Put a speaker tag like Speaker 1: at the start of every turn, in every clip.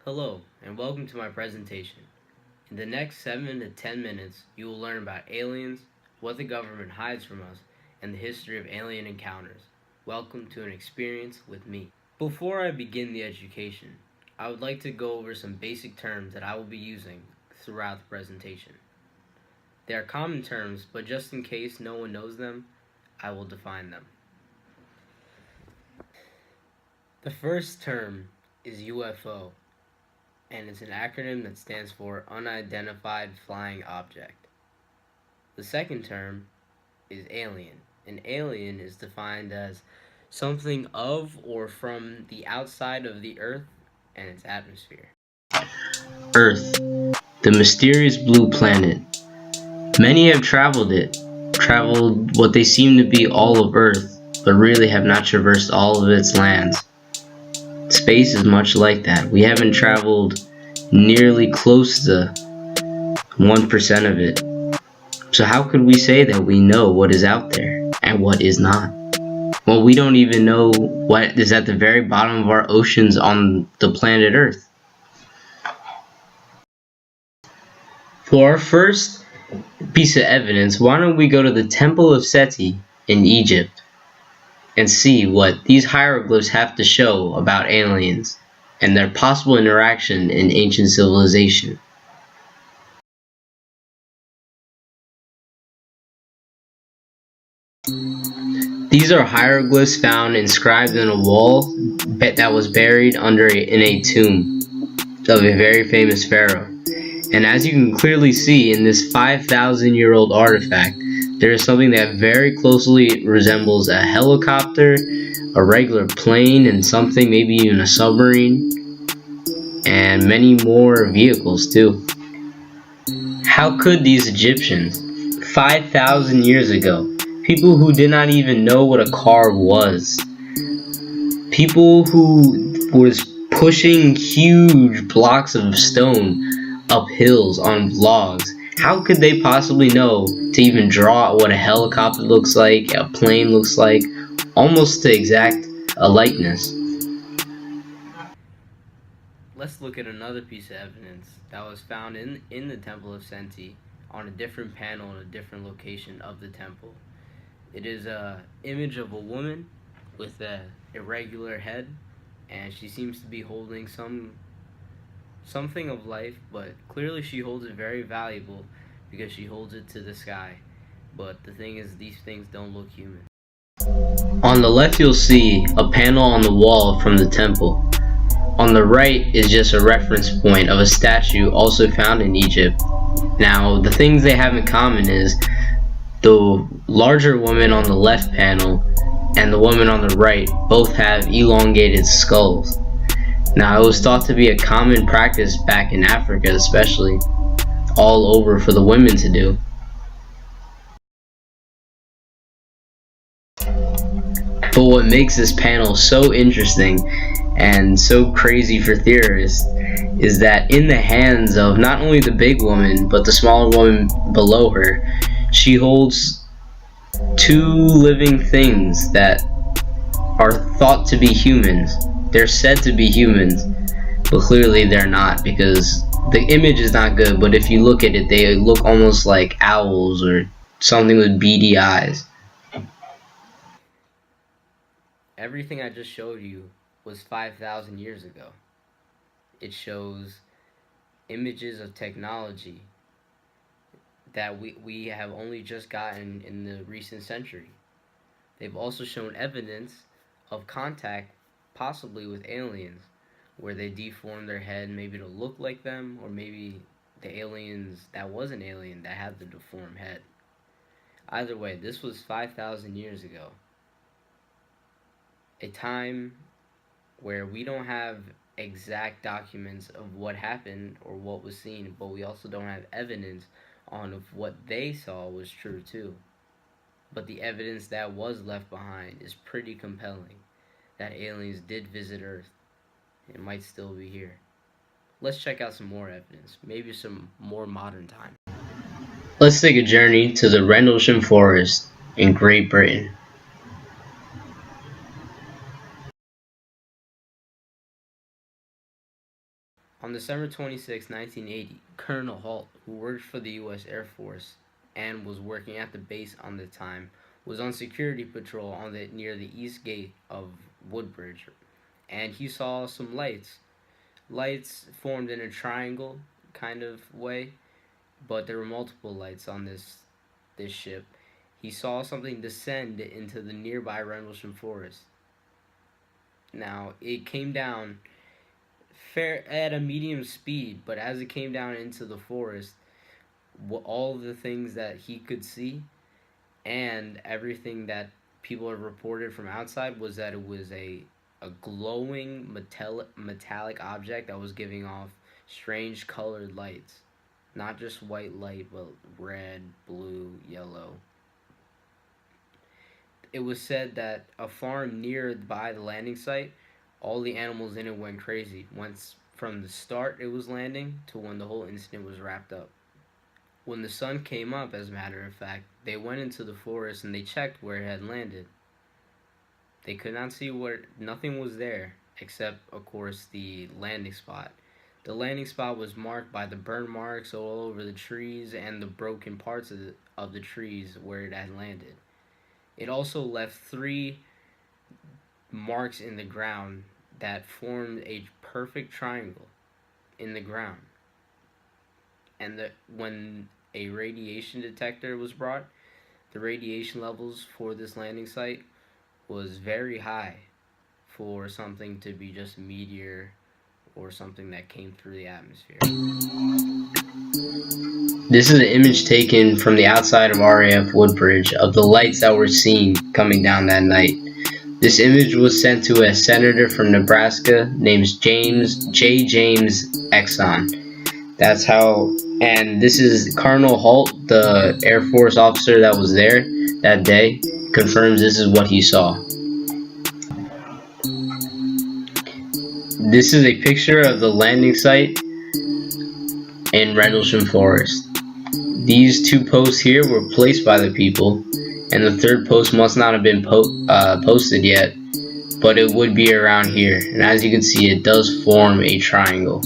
Speaker 1: Hello, and welcome to my presentation. In the next 7 to 10 minutes, you will learn about aliens, what the government hides from us, and the history of alien encounters. Welcome to an experience with me. Before I begin the education, I would like to go over some basic terms that I will be using throughout the presentation. They are common terms, but just in case no one knows them, I will define them. The first term is UFO, and it's an acronym that stands for Unidentified Flying Object. The second term is alien. An alien is defined as something of or from the outside of the Earth and its atmosphere.
Speaker 2: Earth, the mysterious blue planet. Many have traveled what they seem to be all of Earth, but really have not traversed all of its lands. Space is much like that. We haven't traveled nearly close to 1% of it. So how could we say that we know what is out there and what is not? Well, we don't even know what is at the very bottom of our oceans on the planet Earth. For our first piece of evidence, why don't we go to the Temple of Seti in Egypt and see what these hieroglyphs have to show about aliens and their possible interaction in ancient civilization. These are hieroglyphs found inscribed in a wall that was buried in a tomb of a very famous pharaoh. And as you can clearly see in this 5,000-year-old artifact, there is something that very closely resembles a helicopter, a regular plane, and something, maybe even a submarine, and many more vehicles too. How could these Egyptians, 5,000 years ago, people who did not even know what a car was, people who was pushing huge blocks of stone up hills on logs, how could they possibly know to even draw what a helicopter looks like, a plane looks like, almost to exact a likeness?
Speaker 1: Let's look at another piece of evidence that was found in the Temple of Seti on a different panel in a different location of the temple. It is an image of a woman with an irregular head, and she seems to be holding something of life, but clearly she holds it very valuable because she holds it to the sky. But the thing is, these things don't look human.
Speaker 2: On the left you'll see a panel on the wall from the temple. On the right is just a reference point of a statue also found in Egypt. Now, the things they have in common is the larger woman on the left panel and the woman on the right both have elongated skulls. Now, it was thought to be a common practice back in Africa, especially, all over for the women to do. But what makes this panel so interesting and so crazy for theorists is that in the hands of not only the big woman, but the smaller woman below her, she holds two living things that are thought to be humans. They're said to be humans, but clearly they're not, because the image is not good, but if you look at it, they look almost like owls or something with beady eyes.
Speaker 1: Everything I just showed you was 5,000 years ago. It shows images of technology that we have only just gotten in the recent century. They've also shown evidence of contact, possibly with aliens, where they deform their head maybe to look like them, or maybe the aliens that was an alien that had the deformed head. Either way, this was 5,000 years ago. A time where we don't have exact documents of what happened or what was seen, but we also don't have evidence on if what they saw was true too. But the evidence that was left behind is pretty compelling, that aliens did visit Earth and might still be here. Let's check out some more evidence, maybe some more modern time.
Speaker 2: Let's take a journey to the Rendlesham Forest in Great Britain.
Speaker 1: On December 26, 1980, Colonel Halt, who worked for the U.S. Air Force and was working at the base on the time, was on security patrol near the east gate of Woodbridge, and he saw some lights. Lights formed in a triangle kind of way, but there were multiple lights on this ship. He saw something descend into the nearby Rendlesham Forest. Now it came down fair at a medium speed, but as it came down into the forest, all the things that he could see and everything that people have reported from outside was that it was a glowing metallic object that was giving off strange colored lights. Not just white light, but red, blue, yellow. It was said that a farm nearby the landing site, all the animals in it went crazy. Once from the start it was landing to when the whole incident was wrapped up. When the sun came up, as a matter of fact, they went into the forest and they checked where it had landed. They could not see where nothing was there except, of course, the landing spot. The landing spot was marked by the burn marks all over the trees and the broken parts of the trees where it had landed. It also left three marks in the ground that formed a perfect triangle in the ground. And when a radiation detector was brought, the radiation levels for this landing site was very high for something to be just a meteor or something that came through the atmosphere.
Speaker 2: This is an image taken from the outside of RAF Woodbridge of the lights that were seen coming down that night. This image was sent to a senator from Nebraska named James Exxon. That's how, and this is Colonel Halt, the Air Force officer that was there that day, confirms this is what he saw. This is a picture of the landing site in Rendlesham Forest. These two posts here were placed by the people, and the third post must not have been posted yet, but it would be around here. And as you can see, it does form a triangle.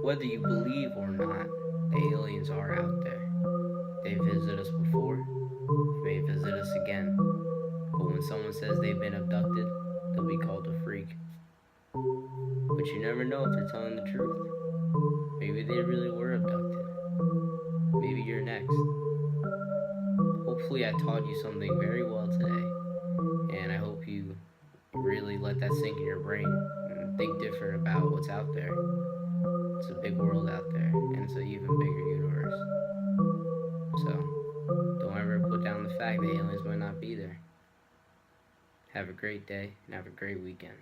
Speaker 1: Whether you believe or not, the aliens are out there. They visited us before, they may visit us again. But when someone says they've been abducted, they'll be called a freak. But you never know if they're telling the truth. Maybe they really were abducted. Maybe you're next. Hopefully, I taught you something very well today, and I hope you really let that sink in your brain and think different about what's out there. It's a big world out there, and it's an even bigger universe. So, don't ever put down the fact that aliens might not be there. Have a great day and have a great weekend.